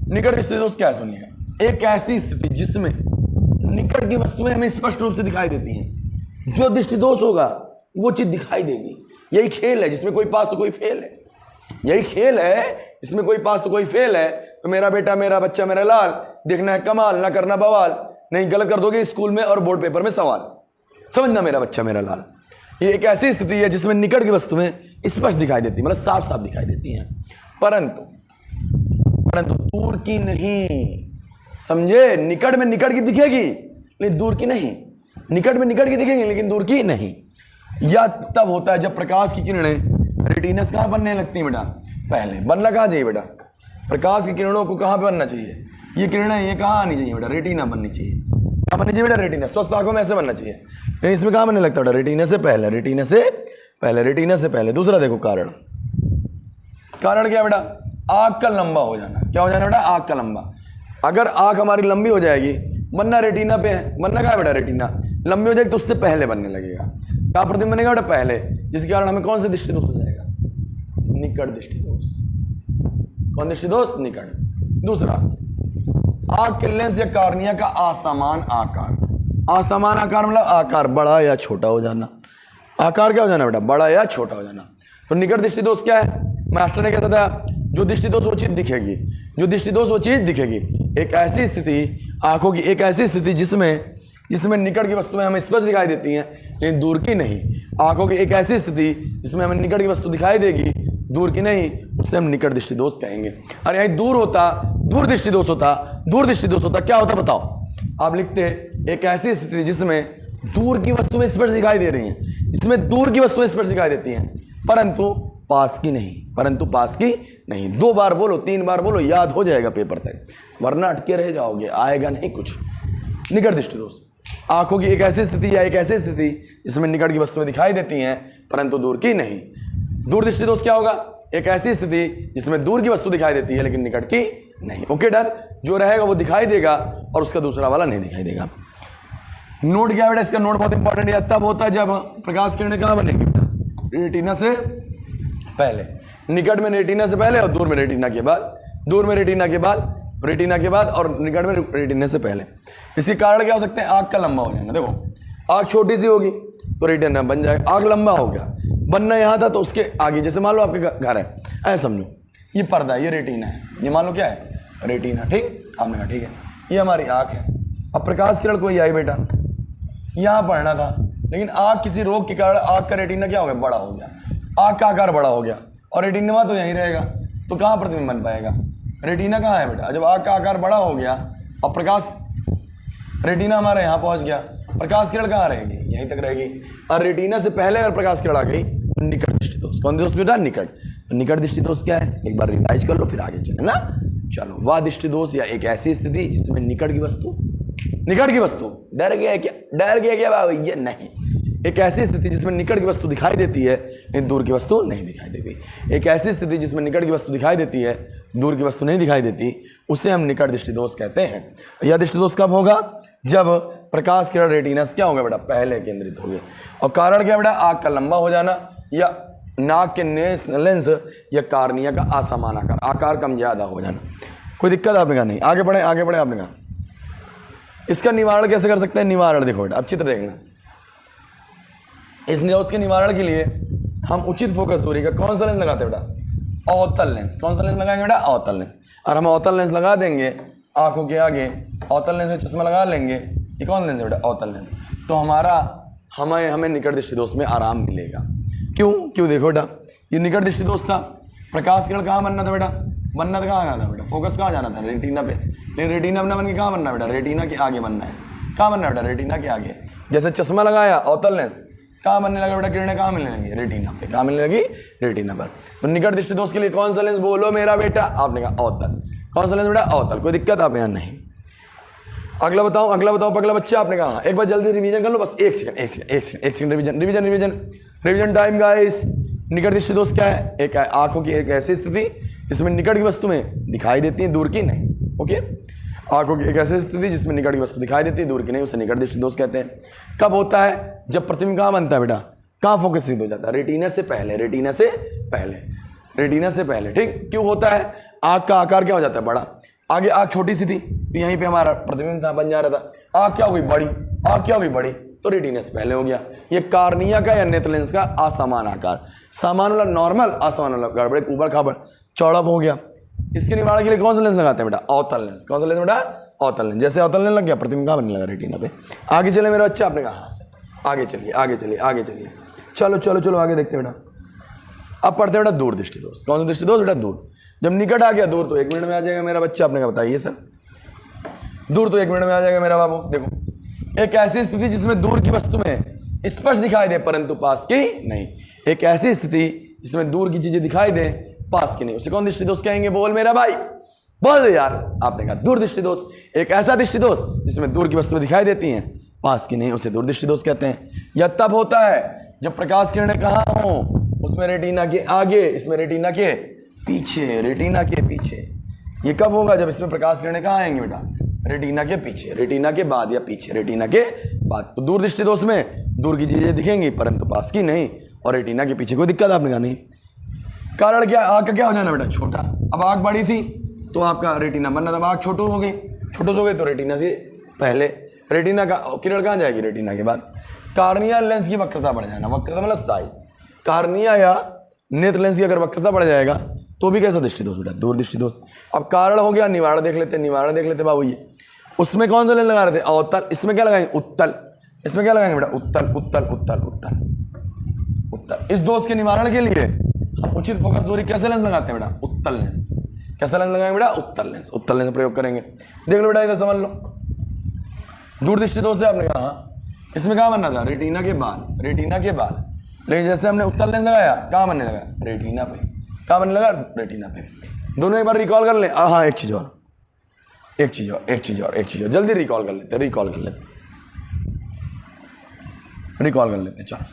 निकट दृष्टि दोष क्या है सुनिएगा। एक ऐसी स्थिति जिसमें निकट की वस्तुएं हमें स्पष्ट रूप से दिखाई देती हैं। जो दृष्टि दोष होगा वो चीज दिखाई देगी। यही खेल है जिसमें कोई पास तो कोई फेल है। यही खेल है जिसमें कोई पास तो कोई फेल है। तो मेरा बेटा, मेरा बच्चा, मेरा लाल, देखना है कमाल, ना करना बवाल। नहीं गलत कर दोगे स्कूल में और बोर्ड पेपर में सवाल। समझना मेरा बच्चा, मेरा लाल, ये एक ऐसी स्थिति है जिसमें निकट की वस्तुएं स्पष्ट दिखाई देती, मतलब साफ साफ दिखाई देती हैं, परंतु दूर की नहीं। समझे? निकट में निकट की दिखेगी लेकिन दूर की नहीं। निकट में निकट की दिखेगी लेकिन दूर की नहीं। यह तब होता है जब प्रकाश की किरणें रेटिनस कहाँ बनने लगती हैं बेटा? पहले बनना कहाँ चाहिए बेटा? प्रकाश की किरणों को कहाँ पे बनना चाहिए? ये किरणें ये कहाँ आनी चाहिए बेटा? रेटिना बननी चाहिए। कहाँ बननी चाहिए बेटा? रेटिना। स्वस्थ आंखों में ऐसे बनना चाहिए। इसमें कहाँ बनने लगता है बेटा? रेटिना से पहले, रेटिना से पहले, रेटिना से पहले। दूसरा देखो कारण, कारण क्या बेटा? आँख का लंबा हो जाना। क्या हो जाना बेटा? आँख का लंबा। अगर आँख हमारी लंबी हो जाएगी, बनना रेटिना पे है, बनना कहाँ है बेटा? रेटिना। लंबी हो जाएगी तो उससे पहले बनने लगेगा। कहाँ प्रतिबिंब बनेगा बेटा? पहले। जिसके कारण हमें कौन सा दृष्टि दोष हो जाएगा? निकट दृष्टि दोष। कौन दृष्टि दोष? निकट। दूसरा, आँख के लेंस या कार्निया का असमान आकार। असमान आकार मतलब आकार बड़ा या छोटा हो जाना। आकार क्या हो जाना बेटा? बड़ा या छोटा हो जाना। तो निकट दृष्टि दोष क्या है? मास्टर ने कहता था जो दृष्टि दोष वो चीज दिखेगी, जो दृष्टि दोष वो चीज दिखेगी। एक ऐसी स्थिति, आंखों की एक ऐसी स्थिति जिसमें निकट की वस्तुएं हमें स्पष्ट दिखाई देती हैं लेकिन दूर की नहीं। आंखों की एक ऐसी स्थिति जिसमें हमें निकट की वस्तु दिखाई देगी, दूर की नहीं, उससे हम निकट दृष्टि दोष कहेंगे। और यही दूर होता, दूर दृष्टि दोष होता, दूर दृष्टि दोष होता क्या होता बताओ? आप लिखते एक ऐसी स्थिति जिसमें दूर की वस्तुएं स्पष्ट दिखाई दे रही हैं, जिसमें दूर की वस्तुएं स्पष्ट दिखाई देती हैं परंतु पास की नहीं, परंतु पास की नहीं। 2 बार बोलो, 3 बार बोलो, याद हो जाएगा पेपर तक, वरना अटके रह जाओगे, आएगा नहीं कुछ। निकट दृष्टि दोष, आंखों की एक ऐसी स्थिति या एक ऐसी स्थिति जिसमें निकट की वस्तुएं दिखाई देती हैं परंतु दूर की नहीं। दूर दृष्टि दोष क्या होगा? एक ऐसी स्थिति जिसमें दूर की वस्तु दिखाई देती है लेकिन निकट की नहीं। Okay done. जो रहेगा वो दिखाई देगा और उसका दूसरा वाला नहीं दिखाई देगा। नोट क्या बेटा? इसका नोट बहुत इंपॉर्टेंट है। तब होता है जब प्रकाश किरणें कहाँ बनेगी? रेटिना से पहले। निकट में रेटिना से पहले और दूर में रेटिना के बाद, दूर में रेटिना के बाद, रेटिना के बाद और निकट में रेटिना से पहले। इसके कारण क्या हो सकते हैं? आँख का लंबा हो जाना। देखो आँख छोटी सी होगी तो रेटिना बन जाएगा। आँख लंबा हो गया, बनना यहाँ था तो उसके आगे, जैसे मान लो आपके घर है, ऐसा समझो ये पर्दा है, ये रेटिना है, ये मान लो क्या है? रेटिना। ठीक, आपने कहा ठीक है, ये हमारी आँख है। अब प्रकाश किरण कोई आई बेटा, यहाँ पढ़ना था लेकिन आँख किसी रोग के कारण आँख का रेटिना क्या हो गया? बड़ा हो गया। आँख का आकार बड़ा हो गया और रेटिना तो यहीं रहेगा, तो कहाँ प्रतिबिंब बन पाएगा? रेटिना कहाँ है बेटा? जब आँख का आकार बड़ा हो गया और प्रकाश, रेटिना हमारा यहाँ पहुँच गया, प्रकाश किरण कहाँ रहेगी? यहीं तक रहेगी। और रेटिना से पहले अगर प्रकाश किरण आ गई तो निकट दृष्टि दोष। कौन दोष बेटा? निकट। तो निकट दृष्टि दोष क्या है? एक बार रिवाइज कर लो फिर आगे चले ना। चलो, वह दृष्टि दोष या एक ऐसी स्थिति जिसमें निकट की वस्तु डर गया क्या? डर गया क्या बाबा? ये नहीं। एक ऐसी स्थिति जिसमें निकट की वस्तु दिखाई देती है लेकिन दूर की वस्तु नहीं दिखाई देती। एक ऐसी स्थिति जिसमें निकट की वस्तु दिखाई देती है, दूर की वस्तु नहीं दिखाई देती, उसे हम निकट दृष्टि दोष कहते हैं। यह दृष्टि दोष कब होगा? जब प्रकाश किरण रेटिना से क्या होगा बेटा? पहले केंद्रित होगी। और कारण क्या बेटा? आँख का लंबा हो जाना या नाक के लेंस या कार्निया का असमान आकार, आकार कम ज्यादा हो जाना। कोई दिक्कत आपने कहा? नहीं। आगे बढ़े, आगे बढ़े। आपने कहा इसका निवारण कैसे कर सकते हैं? निवारण देखो बेटा, अब चित्र देखना। इस दोष के निवारण के लिए हम उचित फोकस दूरी का कौन सा लेंस लगाते हैं बेटा? अवतल लेंस। कौन सा लेंस लगाएंगे बेटा? अवतल लेंस। और हम अवतल लेंस लगा देंगे आंखों के आगे, अवतल लेंस में चश्मा लगा लेंगे। ये कौन लेंस है बेटा? अवतल लेंस। तो हमें निकट दृष्टि दोष में आराम मिलेगा। क्यों देखो बेटा, ये निकट दृष्टि दोष था। प्रकाश किरण कहाँ बनना था बेटा? कहाँ जाना था बेटा? फोकस कहाँ जाना था? रेटिना पे। लेकिन रेटिना अपना बन के कहाँ बनना बेटा? रेटिना के आगे बनना है। कहाँ बनना बेटा, रेटिना के आगे। जैसे चश्मा लगाया अवतल लेंस, कहाँ बनने लगा बेटा, किरणें कहाँ मिलने लगी, रेटिना पे। कहाँ मिलने लगी, रेटिना पर। तो निकट दृष्टि दोष के लिए कौन सा लेंस बोलो मेरा बेटा, आपने कहा अवतल। कौन सा लेंस बेटा, अवतल। कोई दिक्कत आप यहाँ नहीं। अगला बताओ, अगला बताओ पगला बच्चा, आपने कहा एक बार जल्दी रिवीजन कर लो बस, एक सेकंड रिवीजन टाइम गाइस। निकट दृष्टि दोष क्या है, एक आंखों की एक ऐसी स्थिति जिसमें निकट की वस्तु में दिखाई देती है, दूर की नहीं। ओके, आंखों की एक ऐसी स्थिति जिसमें निकट की वस्तु दिखाई देती है, दूर की नहीं, उसे निकट दृष्टि दोष कहते हैं। कब होता है, जब प्रतिबिंब कहाँ बनता है बेटा, कहाँ फोकस हो जाता है, रेटिना से पहले, रेटिना से पहले, रेटिना से पहले। ठीक, क्यों होता है, आंख का आकार क्या हो जाता है, बड़ा। आगे आंख छोटी सी थी तो यहीं पे हमारा प्रतिबिंब था, बन जा रहा था। आंख क्या हो गई, बड़ी। आंख क्या हो गई, बड़ी, तो रेटिना से पहले हो गया। ये कार्निया का या नेत्र लेंस का असमान आकार, सामान वाला नॉर्मल, असमान वाला गड़बड़े, ऊबड़ खाबड़, चौड़ा हो गया। इसके निवारण के लिए कौन सा लेंस लगाते हैं बेटा, अवतल लेंस। कौन सा लेंस बेटा, अवतल लेंस। जैसे अवतल लेंस लग गया, प्रतिबिंब कहाँ बनने लगा, रेटिना पे। आगे चले मेरा बच्चा, आपने कहा हाँ सर, आगे चलिए, आगे चलिए, आगे चलिए, चलो चलो चलो आगे देखते हैं बेटा। अब पढ़ते हैं बेटा दूर दृष्टि दोष। कौन सा दृष्टि दोष बेटा, दूर। जब निकट आ गया, दूर तो 1 मिनट में आ जाएगा मेरा बच्चा। आपने कहा बताइए सर, दूर तो 1 मिनट में आ जाएगा मेरा बाबू। देखो, एक ऐसी स्थिति जिसमें दूर की वस्तु में स्पष्ट दिखाई दे परंतु पास की नहीं। एक ऐसी स्थिति जिसमें दूर की चीजें दिखाई दे, पास की नहीं, उसे कौन दृष्टि दोष कहेंगे, बोल मेरा भाई, बोल यार। आपने कहा दूर दृष्टि दोष। एक ऐसा दृष्टि दोष जिसमें दूर की वस्तुएं दिखाई देती हैं, पास की नहीं, उसे दूर दृष्टि दोष कहते हैं। यह तब होता है जब प्रकाश किरणें कहाँ हो, उसमें रेटिना के आगे, इसमें रेटिना के पीछे, रेटिना के पीछे। ये कब होगा, जब इसमें प्रकाश किरणें कहाँ आएंगी बेटा, रेटिना के पीछे, रेटिना के बाद या पीछे, रेटिना के बाद। तो दूर दृष्टि दोष में दूर की चीजें दिखेंगी परंतु पास की नहीं, और रेटिना के पीछे। कोई दिक्कत आपने कहा नहीं। कारण क्या, आँख का क्या हो जाना बेटा, छोटा। अब आँख बड़ी थी तो आपका रेटिना बनना था, आँख छोटू हो गई, छोटू हो गई तो रेटिना से पहले, रेटिना का किरण कहाँ जाएगी, रेटिना के बाद। कार्निया लेंस की वक्रता बढ़ जाना, वक्रता मतलब साइज। कार्निया या नेत्र लेंस की अगर वक्रता बढ़ जाएगा तो भी कैसा दृष्टि दोष बेटा, दूर दृष्टि दोष। अब कारण हो गया, निवारण देख लेते, निवारण देख लेते बाबू। ये उसमें कौन सा लेंस लगा रहे थे, अवतल। इसमें क्या लगाएंगे, उत्तल। इसमें क्या लगाएंगे बेटा, उत्तल, उत्तल, उत्तल, उत्तल, उत्तल। इस दोष के निवारण के लिए हम उचित फोकस दूरी कैसे लेंस लगाते हैं बेटा, उत्तल लेंस। कैसा लेंस लगाएंगे बेटा, उत्तल लेंस। उत्तल लेंस प्रयोग करेंगे। देख लो बेटा, इधर समझ लो, दूर दृष्टि दोष से आपने कहा इसमें कहाँ बनना था, रेटिना के बाद, रेटिना के बाद। लेकिन जैसे हमने उत्तल लेंस लगाया, कहाँ बनने लगा, रेटिना पे। कहाँ बनने लगा, रेटिना पे। दोनों एक बार रिकॉल कर ले। हाँ, एक चीज और, एक चीज और, एक चीज और, एक चीज और, जल्दी रिकॉल कर लेते, रिकॉल कर लेते, रिकॉल कर लेते। चलो,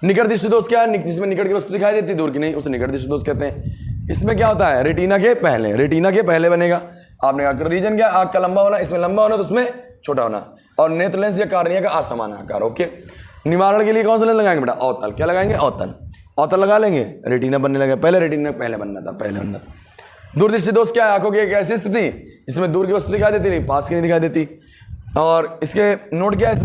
निकट दृष्टि दोष क्या है, जिसमें निकट की वस्तु दिखाई देती है, दूर की नहीं, उसे निकट दृष्टि दोष कहते हैं। इसमें क्या होता है, रेटिना के पहले, रेटिना के पहले बनेगा। आपने कहा रीजन क्या, आँख का लंबा होना, इसमें लंबा होना तो उसमें छोटा होना, और नेत्र लेंस या कार्निया का असमान आकार। ओके, निवारण के लिए कौन सा लेंस लगाएंगे बेटा, अवतल। क्या लगाएंगे, अवतल। अवतल लगा लेंगे, रेटिना बनने लगे, पहले रेटिना पहले बनना था, पहले बनना था। दूर दृष्टि दोष क्या है, आंखों की एक ऐसी स्थिति जिसमें दूर की वस्तु दिखाई देती नहीं, पास की नहीं दिखाई देती। और इसके नोट क्या है,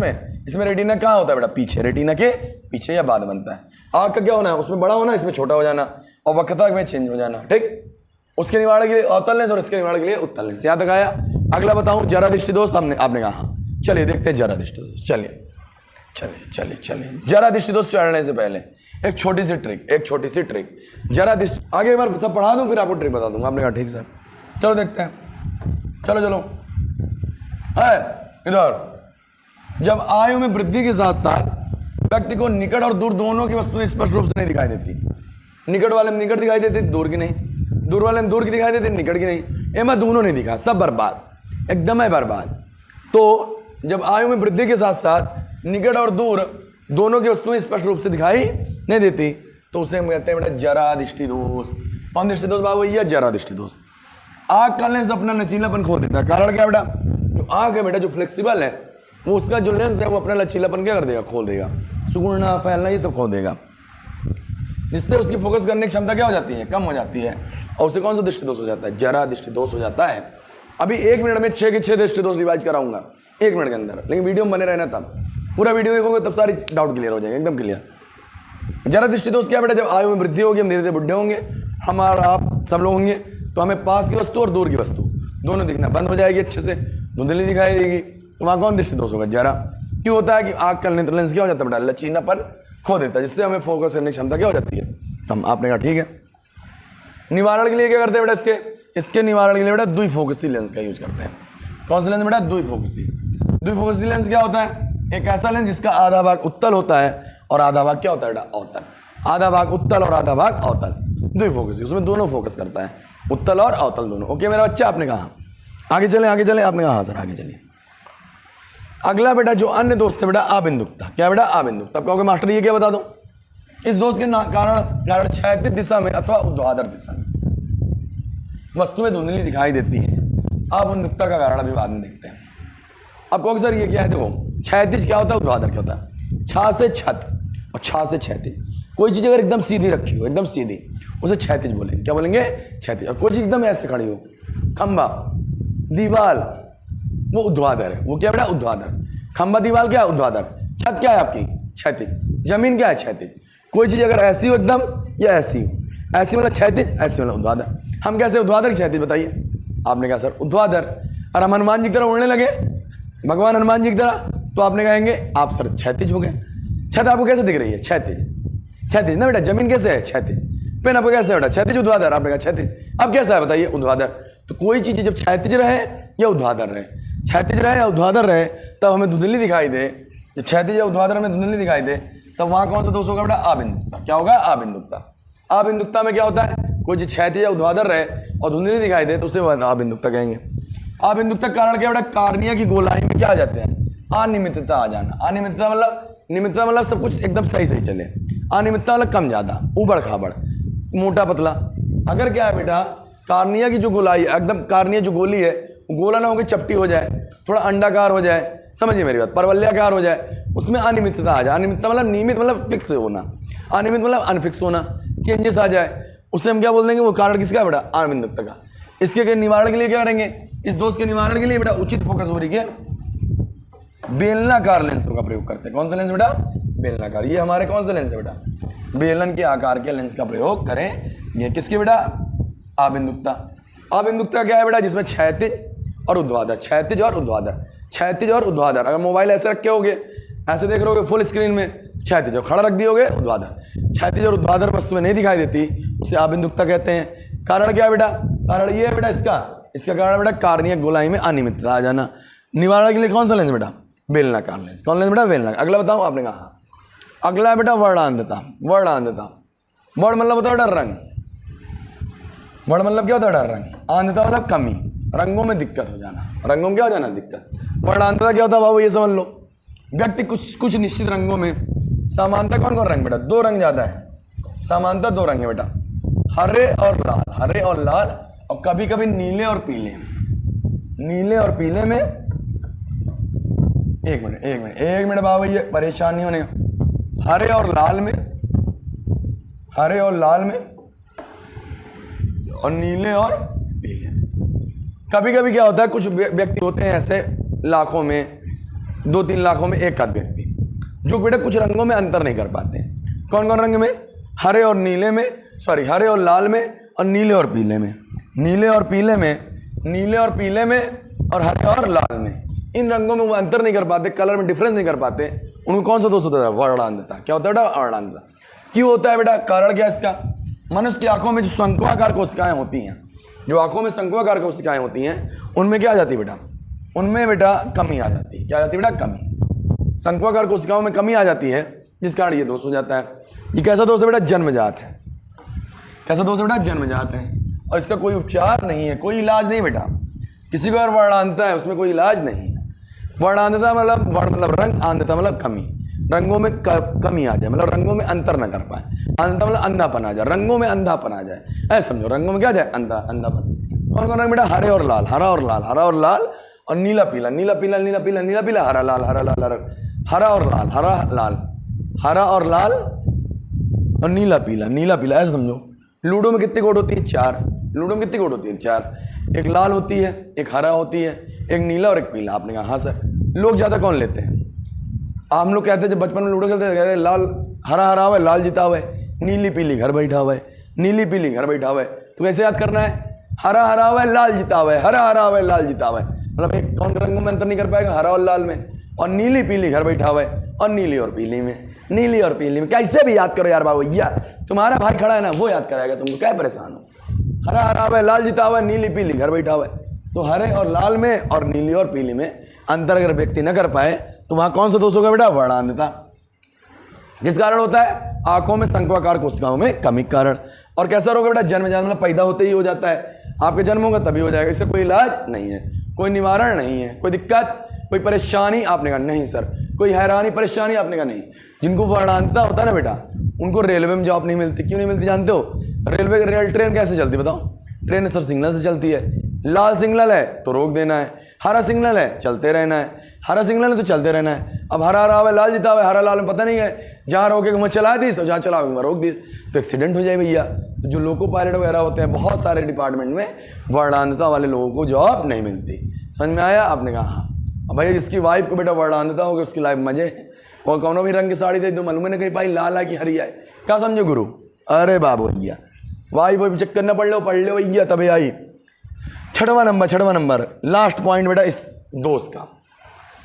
इसमें रेटिना कहाँ होता है बेटा, पीछे, रेटिना के पीछे या बाद बनता है। आंख का क्या होना है, उसमें बड़ा होना, इसमें छोटा हो जाना, और वक्रता में चेंज हो जाना। ठीक, उसके निवारण के लिए अवतल लेंस और इसके निवारण के लिए उत्तल लेंस। याद रखाया। अगला बताऊं, जरा दृष्टि दोष। आपने कहा हाँ, चलिए देखते हैं जरा दृष्टि दोष। चलिए चलिए चलिए चलिए, जरा दृष्टि दोष चढ़ने से पहले एक छोटी सी ट्रिक, एक छोटी सी ट्रिक। जरा दृष्टि, आगे एक बार सब पढ़ा दूं फिर आपको ट्रिक बता दूंगा। आपने कहा ठीक सर, चलो देखते हैं, चलो चलो। है इधर, जब आयु में वृद्धि के साथ साथ व्यक्ति को निकट और दूर दोनों की वस्तुएं स्पष्ट रूप से नहीं दिखाई देती। निकट वाले में निकट दिखाई देती, दूर की नहीं, दूर वाले में दूर की दिखाई देती, निकट की नहीं। एमा दोनों नहीं दिखा, सब बर्बाद, एकदम है बर्बाद। तो जब आयु में वृद्धि के साथ साथ निकट और दूर दोनों की वस्तुएं स्पष्ट रूप से दिखाई नहीं देती तो उसे हम कहते हैं बेटा जरा दृष्टि दोष। कौन दृष्टि दोष बाबू, ये जरा दृष्टि दोष। आँख का लेंस अपना लचीलापन खो देता है। कारण क्या बेटा, जो आँख है बेटा, जो फ्लेक्सिबल है, वो उसका जो लेंस है वो अपना लचीलापन क्या कर देगा, खोल देगा। सुकूनना, फैलना, ये सब खो देगा, जिससे उसकी फोकस करने की क्षमता क्या हो जाती है, कम हो जाती है, और उसे कौन सा दृष्टि दोष हो जाता है, जरा दृष्टि दोष हो जाता है। अभी 1 मिनट में 6 के 6 दृष्टि दोष रिवाइज कराऊंगा 1 मिनट के अंदर, लेकिन वीडियो में बने रहना तब, पूरा वीडियो देखोगे तब सारी डाउट क्लियर हो जाएंगे, एकदम क्लियर। जरा दृष्टि दोष क्या बेटा, जब आयु में वृद्धि होगी, हम धीरे धीरे बुढ़े होंगे, हम और आप सब लोग होंगे, तो हमें पास की वस्तु और दूर की वस्तु दोनों दिखना बंद हो जाएगी, अच्छे से धुंधली दिखाई देगी, तो वहाँ कौन दृष्टि दोष होगा, जरा। क्यों होता है कि आँख का नेत्र लेंस क्या हो जाता है बेटा, लचीलापन खो देता है, जिससे हमें फोकस करने की क्षमता क्या हो जाती है, हम। आपने कहा ठीक है। निवारण के लिए क्या करते हैं बेटा, इसके निवारण के लिए बेटा द्विफोकसी लेंस का यूज करते हैं। कौन सा लेंस बेटा, द्विफोकसी। द्विफोकसी लेंस क्या होता है? एक ऐसा लेंस जिसका आधा भाग उत्तल होता है और आधा भाग क्या होता है बेटा? अवतल। आधा भाग उत्तल और आधा भाग अवतल, द्विफोकसी, उसमें दोनों फोकस करता है, उत्तल और अवतल दोनों। ओके मेरा बच्चा, आपने कहा आगे चले, आगे चले, आपने कहा हाँ सर आगे चलिए। अगला बेटा जो अन्य दोस्त है बेटा अबिंदुकता। क्या बेटा? अबिंदुकता। अब कहोगे मास्टर ये क्या बता दो? इस दोष के कारण क्षैतिज दिशा में अथवा ऊर्ध्वाधर दिशा में वस्तुएं धुंधली दिखाई देती हैं। अबिंदुकता का कारण अभी बाद में देखते हैं। अब कहोगे सर ये क्या है? देखो, क्षैतिज क्या होता है, ऊर्ध्वाधर क्या होता है? छा से छत और छा से क्षैतिज। कोई चीज अगर एकदम सीधी रखी हो, एकदम सीधी, उसे क्षैतिज बोलेंगे। क्या बोलेंगे? क्षैतिज। और कोई चीज एकदम ऐसे खड़ी हो, खंबा, दीवाल, वो ऊर्ध्वाधर है। वो क्या बेटा? ऊर्ध्वाधर। खंबा, दीवाल क्या है? ऊर्ध्वाधर। छत क्या है आपकी? क्षैतिज। जमीन क्या है? क्षैतिज। कोई चीज अगर ऐसी हो एकदम या ऐसी हो, ऐसी मतलब क्षैतिज, ऐसी मतलब ऊर्ध्वाधर। हम कैसे ऊर्ध्वाधर क्षैतिज बताइए? आपने कहा सर ऊर्ध्वाधर। और हम हनुमान जी की तरह उड़ने लगे, भगवान हनुमान जी की तरह, तो आपने कहेंगे आप सर क्षैतिज हो गए। छत आपको कैसे दिख रही है? क्षैतिज। क्षैतिज ना बेटा। जमीन कैसे है? क्षैतिज। पेन आपको कैसे बेटा? क्षैतिज, ऊर्ध्वाधर। आपने कहा क्षैतिज। अब कैसा है बताइए? ऊर्ध्वाधर। तो कोई चीज जब क्षैतिज रहे या ऊर्ध्वाधर रहे, क्षैतिज रहे या ऊर्ध्वाधर रहे, तब हमें धुंधली दिखाई दे। जब क्षैतिज या ऊर्ध्वाधर में धुंधली दिखाई दे, तब वहां कौन सा दोष होगा बेटा? अबिंदुकता। क्या होगा? अबिंदुकता। अबिंदुकता में क्या होता है? कोई चीज क्षैतिज या ऊर्ध्वाधर रहे और धुंधली दिखाई दे तो उसे अबिंदुकता कहेंगे। अबिंदुकता कारण क्या बेटा? कार्निया की गोलाई में क्या आ जाते हैं? अनियमितता आ जाना। अनियमितता मतलब, नियमितता मतलब सब कुछ एकदम सही सही चले, अनियमितता मतलब कम ज्यादा, उबड़ खाबड़, मोटा पतला। अगर क्या है बेटा? कार्निया की जो गोलाई एकदम, कार्निया जो गोली है गोला ना होकर चपटी हो जाए, थोड़ा अंडाकार हो जाए, समझिए मेरी बात, परवल्याकार हो जाए, उसमें अनियमितता आ जाए। अनियमितता मतलब नियमित मतलब फिक्स होना, अनियमित मतलब अनफिक्स होना, चेंजेस आ जाए, उसे हम क्या बोल देंगे? वो कारण किसका है बेटा? अबिंदुकता का। इसके निवारण के लिए क्या करेंगे? इस दोष के निवारण के लिए बेटा उचित फोकस हो रही है बेलनाकार लेंसों का प्रयोग करते हैं। कौन सा लेंस बेटा? बेलनाकार। ये हमारे कौन सा लेंस है बेटा? बेलन के आकार के लेंस का प्रयोग करें। ये किसके बेटा? अबिंदुकता। अबिंदुकता क्या है बेटा? जिसमें क्षैतिज और ऊर्ध्वाधर, क्षैतिज और ऊर्ध्वाधर, क्षैतिज और ऊर्ध्वाधर। अगर मोबाइल ऐसे रखे होगे, ऐसे देख रहे होगे फुल स्क्रीन में, क्षैतिज, और खड़ा रख दियोगे ऊर्ध्वाधर। क्षैतिज और ऊर्ध्वाधर वस्तुएं नहीं दिखाई देती, उसे अबिंदुकता कहते हैं। कारण क्या है बेटा? कारण ये है बेटा इसका कारण बेटा कार्निया गोलाई में अनियमितता आ जाना। निवारण के लिए कौन सा लेंस बेटा? बेलनाकार लेंस। कौन लेंस बेटा? बेलनाकार। अगला बताओ, आपने कहा अगला है बेटा वर्णांधता। वर्णांधता, वर्ण मतलब होता है बेटा रंग, वर्ण मतलब क्या होता है बेटा? रंग। आंधता मतलब कमी, रंगों में दिक्कत हो जाना, रंगों में क्या हो जाना? दिक्कत। वर्णांधता क्या होता है बाबू? ये समझ लो, व्यक्ति कुछ निश्चित रंगों में, समानता कौन कौन रंग बेटा? दो रंग ज्यादा है, समानता दो रंग है बेटा, हरे और लाल, हरे और लाल, और कभी कभी नीले और पीले। नीले और पीले में, एक मिनट बाबू, ये परेशान नहीं होने का। हरे और लाल में, हरे और लाल में, और नीले और पीले। कभी कभी क्या होता है? कुछ व्यक्ति होते हैं ऐसे लाखों में, 2-3 लाखों में एक आध व्यक्ति, जो बेटा कुछ रंगों में अंतर नहीं कर पाते। कौन कौन रंग में? हरे और नीले में, सॉरी हरे और लाल में, और नीले और पीले में। नीले और पीले में, नीले और पीले में, और हरे और लाल में, इन रंगों में वो अंतर नहीं कर पाते, कलर में डिफरेंस नहीं कर पाते, उनको कौन सा दोष होता है? वर्णांधता। क्या होता है बेटा? वर्णांधता। क्यों होता है बेटा? कारण क्या है इसका? मनुष्य की आंखों में जो शंक्वाकार कोशिकाएं होती हैं, जो आंखों में शंक्वाकार कोशिकाएं होती हैं, उनमें क्या आ जाती है बेटा? उनमें बेटा कमी आ जाती है। क्या आ जाती है बेटा? कमी। शंक्वाकार कोशिकाओं में कमी आ जाती है, जिस कारण ये दोष हो जाता है। ये कैसा दोष है बेटा? जन्मजात है। कैसा दोष है बेटा? जन्मजात है, और इसका कोई उपचार नहीं है, कोई इलाज नहीं बेटा। किसी को अगर वर्णांधता है उसमें कोई इलाज नहीं है। वर्णांधता मतलब, वर्ण मतलब रंग, आंधता मतलब कमी, रंगों में कमी आ जाए, मतलब रंगों में अंतर ना कर पाए। अंधा मतलब अंधापन आ जाए, रंगों में अंधापन आ जाए, ऐसा समझो, रंगों में क्या जाए? अंधापन। कौन कौन रंग बेटा? हरे और लाल, हरा और लाल, हरा और लाल, और नीला पीला, नीला पीला, नीला पीला, नीला पीला, हरा लाल, हरा लाल, हरा और लाल, हरा लाल, हरा और लाल, और नीला पीला, नीला पीला, ऐसा समझो। लूडो में कितनी गोट होती है? 4। लूडो में कितनी गोट होती है? 4। एक लाल होती है, एक हरा होती है, एक नीला और एक पीला। आपने कहा हाँ सर। लोग ज्यादा कौन लेते हैं? हम लोग कहते हैं जब बचपन में लूडो खेलते थे, लाल हरा हरा हुआ है, लाल जीता हुआ है, नीली पीली घर बैठा हुआ है, नीली पीली घर बैठा हुआ है। तो कैसे याद करना है? हरा हरा हुआ है, लाल जीता हुआ है, हरा हरा हुआ है, लाल जीता हुआ है, मतलब एक कौन रंगों में अंतर नहीं कर पाएगा? हरा और लाल में। और नीली पीली घर बैठा हुआ है, और नीली और पीली में, नीली और पीली में। कैसे भी याद करो यार बाबू, यार तुम्हारा भाई खड़ा है ना, वो याद कराएगा तुमको, क्या परेशान हो? हरा हरा हुआ है, लाल जीता हुआ है, नीली पीली घर बैठा हुआ है, तो हरे और लाल में और नीली और पीली में अंतर अगर व्यक्ति न कर पाए तो वहां कौन सा दोष होगा बेटा? वर्णांधता। जिस कारण होता है आंखों में शंक्वाकार कोशिकाओं में कमी के कारण। और कैसा रोग है बेटा? जन्मजात, मतलब पैदा होते ही हो जाता है। आपके जन्म होगा तभी हो जाएगा, इससे कोई इलाज नहीं है, कोई निवारण नहीं है, कोई दिक्कत, कोई परेशानी? आपने कहा नहीं सर। कोई हैरानी परेशानी? आपने कहा नहीं। जिनको वर्णांधता होता है ना बेटा, उनको रेलवे में जॉब नहीं मिलती। क्यों नहीं मिलती जानते हो? रेलवे रेल ट्रेन कैसे चलती बताओ? ट्रेन सर सिग्नल से चलती है। लाल सिग्नल है तो रोक देना है, हरा सिग्नल है चलते रहना है, हरा सिग्नल है तो चलते रहना है। अब हरा हरा हुआ लाल जीता हुआ, हरा लाल में पता नहीं है, जहाँ रोके मैं चला दी, जहाँ चला वहाँ रोक दी, तो एक्सीडेंट हो जाए भैया। तो जो लोको पायलट वगैरह होते हैं, बहुत सारे डिपार्टमेंट में वर्णांधता वाले लोगों को जॉब नहीं मिलती। समझ में आया? आपने कहा हाँ। अब भैया जिसकी वाइफ को बेटा वर्णांधता होगी उसकी लाइफ मजे है। और कौनो भी रंग की साड़ी दे तो मालूम है कहीं पाई लाल है कि हरी है, क्या समझो गुरु? अरे बाबू भैया वाइफ वाइफ चक्कर न पढ़ लो भैया तभी आई। छठवां नंबर लास्ट पॉइंट बेटा इस दोष का,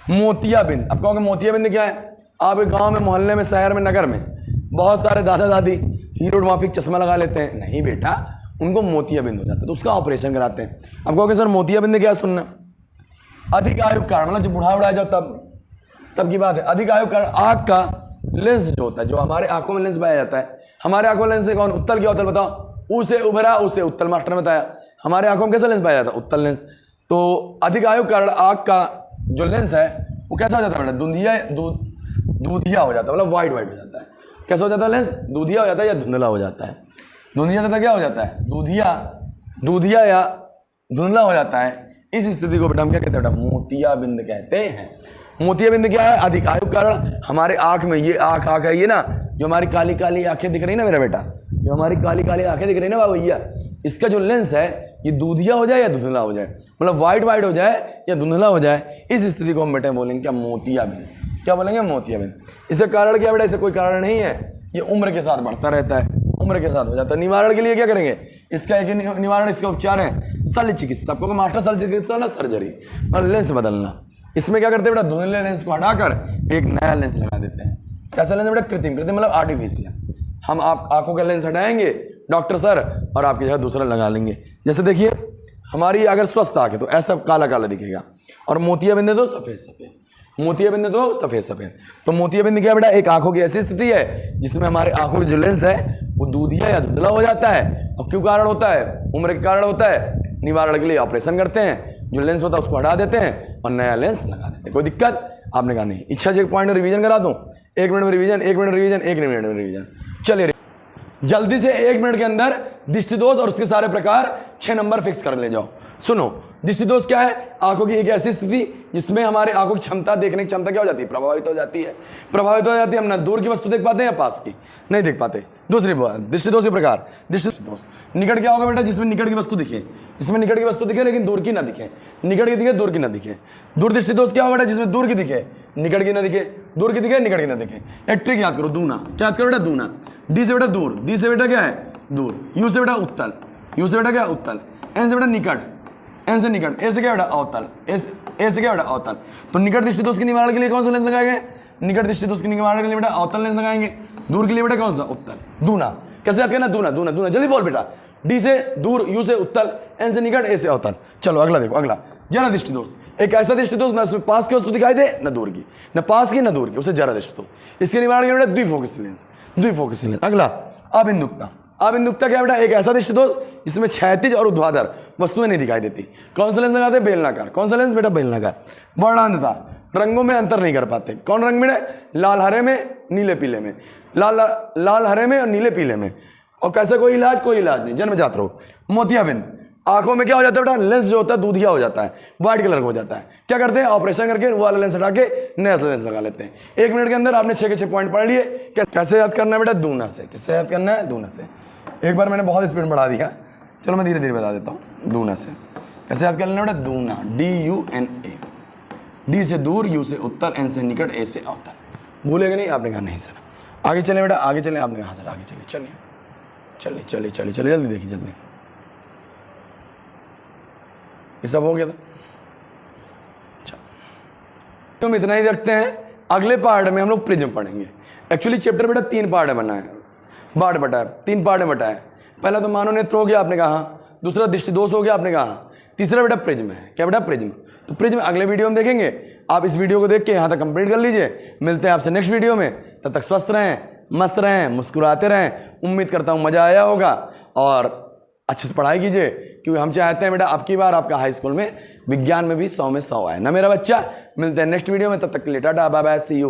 मोतियाबिंद। अब कहोगे मोतियाबिंद क्या है? आप गांव में, मोहल्ले में, शहर में, नगर में बहुत सारे दादा दादी हीरो माफिक चश्मा लगा लेते हैं। नहीं बेटा, उनको मोतियाबिंद हो जाता है तो उसका ऑपरेशन कराते हैं। अब कहोगे सर मोतियाबिंद क्या? सुनना, अधिक आयु कारण, मतलब जब बुढ़ा जाओ तब की बात है। अधिक आयु कारण आँख का लेंस जो होता है, जो हमारे आंखों में लेंस पाया जाता है, हमारे आंखों में लेंस से कौन? उत्तल क्या होता है बताओ? उसे उभरा उसे उत्तल, मास्टर ने बताया। हमारे आंखों में कैसा लेंस पाया जाता है? उत्तल लेंस। तो अधिक आयु कारण आँख का जो लेंस है वो कैसा हो जाता है बेटा? दूधिया हो जाता है, मतलब वाइट हो जाता है। कैसा हो जाता है लेंस? दूधिया हो जाता है या धुंधला हो जाता है? धुंधिया तथा क्या हो जाता है? दूधिया या धुंधला हो जाता है। इस स्थिति को बेटा हम क्या कहते हैं? बेटा मोतियाबिंद कहते हैं। मोतियाबिंद क्या है? अधिक आयु कारण हमारे आंख में, ये आंख है ये ना, जो हमारी काली काली आंखें दिख रही ना मेरा बेटा, जो हमारी काली काली आंखें दिख रही ना भैया, इसका जो लेंस है ये दूधिया हो जाए या धुंधला हो जाए, मतलब वाइट हो जाए या धुंधला हो जाए, इस स्थिति को हम बेटा बोलेंगे क्या? मोतियाबिंद। क्या बोलेंगे? मोतियाबिंद। इसका कारण क्या बेटा? इसका कोई कारण नहीं है, ये उम्र के साथ बढ़ता रहता है, उम्र के साथ हो जाता है। निवारण के लिए क्या करेंगे? इसका एक निवारण, इसका उपचार है शल्य चिकित्सा। आपको मास्टर शल्य चिकित्सा ना, सर्जरी और लेंस बदलना। इसमें क्या करते हैं बेटा? धुंधले लेंस को हटाकर एक नया लेंस लगा देते हैं। कैसा लेंस बेटा? कृत्रिम मतलब आर्टिफिशियल। हम आप आंखों का लेंस हटाएंगे डॉक्टर सर और आपकी जगह दूसरा लगा लेंगे। जैसे देखिए हमारी अगर स्वस्थ आंख है तो ऐसा काला काला दिखेगा, और मोतियाबिंद तो सफेद सफेद, मोतियाबिंद तो सफेद सफेद। तो मोतियाबिंद क्या बेटा? एक आंखों की ऐसी स्थिति है जिसमें हमारे आंखों की जो लेंस है वो दूधिया या धुंधला हो जाता है। और क्यों कारण होता है? उम्र के कारण होता है। निवारण के लिए ऑपरेशन करते हैं, जो लेंस होता है उसको हटा देते हैं और नया लेंस लगा देते हैं। कोई दिक्कत? आपने कहा नहीं। इच्छा से एक पॉइंट रिवीजन करा दूं? 1 मिनट में रिवीजन, 1 मिनट रिवीजन, 1 मिनट में रिवीजन। चलिए जल्दी से 1 मिनट के अंदर दृष्टि दोष और उसके सारे प्रकार 6 नंबर फिक्स कर ले जाओ। सुनो, दृष्टि दोष क्या है? आंखों की एक ऐसी स्थिति जिसमें हमारे आंखों की क्षमता, देखने की क्षमता क्या हो जाती है? प्रभावित हो जाती है। प्रभावित हो जाती है, हम ना दूर की वस्तु देख पाते हैं या पास की नहीं देख पाते। दूसरी बात, दृष्टि दोष के प्रकार। दृष्टि दोष निकट क्या होगा बेटा? जिसमें निकट की वस्तु दिखे, जिसमें निकट की वस्तु दिखे लेकिन दूर की ना दिखे, निकट की दिखे दूर की ना दिखे। दूर दृष्टि दोष क्या होगा बेटा? जिसमें दूर की दिखे निकट की ना दिखे, दूर की दिखे निकट की ना दिखे। एक ट्रिक याद करो, दूना। क्या याद करो बेटा? दूना। डी से बेटा दूर, डी से बेटा क्या है? दूर। यू से बेटा उत्तल, यू से बेटा क्या? उत्तल। एन से बेटा निकट, एन से निकट। ए से क्या बेटा? अवतल। ए से क्या बेटा? अवतल। तो निकट दृष्टि दोष के निवारण के लिए कौन सा लेंस लगाएंगे? निकट दृष्टि दोष के निवारण के लिए बेटा अवतल लेंस लगाएंगे। दूर के लिए बेटा कौन सा? उत्तल। दूना। कैसे याद करना? दूना दूना दूना। जल्दी बोल बेटा। डी से दूर, यू से उत्तल, एन से निकट, ए से अवतल। चलो अगला देखो, अगला जरा दृष्टि दोष। एक ऐसा दृष्टि दोष ना पास की वस्तु दिखाई दे ना दूर की, ना पास की ना दूर की, उसे जरा दृष्टि दोष। इसके निवारण के लिए बेटा द्विफोकस लेंस, द्विफोकस लेंस। अगला अबिंदुकता। अबिंदुकता क्या बेटा? एक ऐसा दृष्टि दोष जिसमें क्षैतिज और ऊर्ध्वाधर वस्तुएं नहीं दिखाई देती। कौन सा लेंस लगाते हैं? बेलनाकार। कौन सा लेंस बेटा? बेलनाकार। वर्णांधता, रंगों में अंतर नहीं कर पाते। कौन रंग में? लाल हरे में, नीले पीले में, लाल हरे में और नीले पीले में। और कैसे? कोई इलाज? कोई इलाज नहीं, जन्मजात रोग। मोतियाबिंद, आंखों में क्या हो जाता है बेटा? लेंस जो होता है दूधिया हो जाता है, व्हाइट कलर का हो जाता है। क्या करते हैं? ऑपरेशन करके वो वाला लेंस हटा के नया लेंस लगा लेते हैं। 1 मिनट के अंदर आपने 6 के 6 पॉइंट पढ़ लिए। कैसे याद करना है बेटा? दूना से। किससे याद करना है? दूना से। एक बार मैंने बहुत स्पीड बढ़ा दिया, चलो मैं धीरे धीरे बता देता हूँ। दूना से कैसे याद कर लेना बेटा? दूना, DUNA। डी से दूर, यू से उत्तर, एन से निकट, ए से अवतल। भूलेगा नहीं? आपने कहा नहीं सर। आगे चले बेटा, आगे चले। आपने कहा सर आगे चले। चलिए चलिए चलिए चलिए चलिए, जल्दी देखिए जल्दी। ये सब हो गया था। तो हम इतना ही रखते हैं। अगले पार्ट में हम लोग प्रिज्म पढ़ेंगे। एक्चुअली चैप्टर बेटा 3 पार्ट में बना है, बटा है 3 पार्ट में बटा है। पहला तो मानव नेत्र हो गया, आपने कहा। दूसरा दृष्टि दोष हो गया, आपने कहा। तीसरा बेटा प्रिज्म है। क्या बेटा? प्रिज्म। तो प्रिज्म अगले वीडियो में देखेंगे। आप इस वीडियो को देख के यहाँ तक कंप्लीट कर लीजिए। मिलते हैं आपसे नेक्स्ट वीडियो में। तब तक स्वस्थ रहें, मस्त रहें, मुस्कुराते रहें। उम्मीद करता हूँ मज़ा आया होगा और अच्छे से पढ़ाई कीजिए, क्योंकि हम चाहते हैं बेटा आपकी बार आपका हाई स्कूल में विज्ञान में भी 100 में 100 आए ना मेरा बच्चा। मिलते हैं नेक्स्ट वीडियो में, तब तक के लिए tata bye bye, see you.